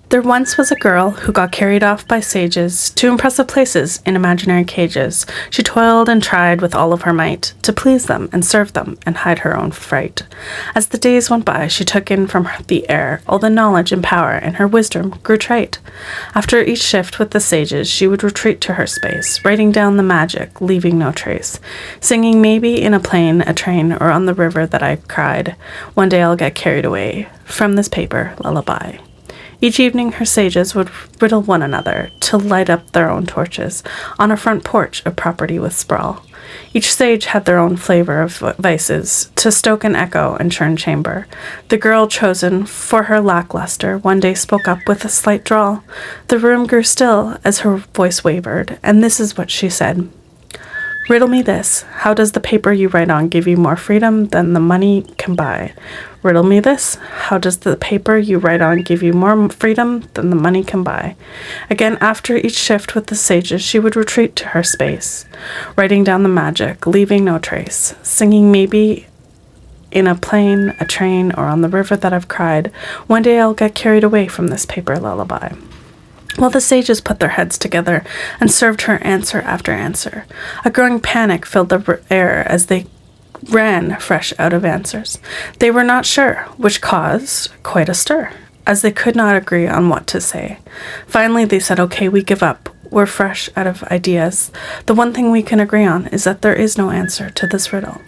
There once was a girl who got carried off by sages to impressive places in imaginary cages. She toiled and tried with all of her might to please them and serve them and hide her own fright. As the days went by, she took in from the air all the knowledge and power, and her wisdom grew trite. After each shift with the sages, she would retreat to her space, writing down the magic, leaving no trace, singing maybe in a plane, a train, or on the river that I cried. One day I'll get carried away from this paper lullaby. Each evening her sages would riddle one another to light up their own torches on a front porch of property with sprawl. Each sage had their own flavor of vices to stoke an echo and churn chamber. The girl chosen for her lackluster one day spoke up with a slight drawl. The room grew still as her voice wavered, and this is what she said. Riddle me this, how does the paper you write on give you more freedom than the money can buy? Riddle me this, how does the paper you write on give you more freedom than the money can buy? Again, after each shift with the sages, she would retreat to her space, writing down the magic, leaving no trace, singing maybe in a plane, a train, or on the river that I've cried. One day I'll get carried away from this paper lullaby. Well, the sages put their heads together and served her answer after answer. A growing panic filled the air as they ran fresh out of answers. They were not sure, which caused quite a stir, as they could not agree on what to say. Finally, they said, okay, we give up. We're fresh out of ideas. The one thing we can agree on is that there is no answer to this riddle.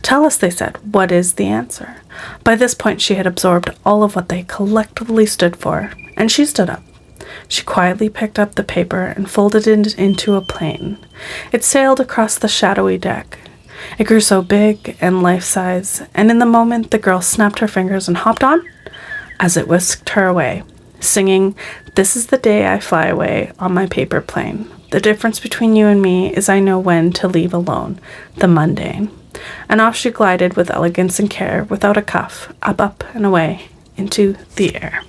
Tell us, they said, what is the answer? By this point, she had absorbed all of what they collectively stood for, and she stood up. She quietly picked up the paper and folded it into a plane. It sailed across the shadowy deck. It grew so big and life-size, and in the moment the girl snapped her fingers and hopped on as it whisked her away, singing, "This is the day I fly away on my paper plane. The difference between you and me is I know when to leave alone the mundane." And off she glided with elegance and care, without a cuff, up and away into the air.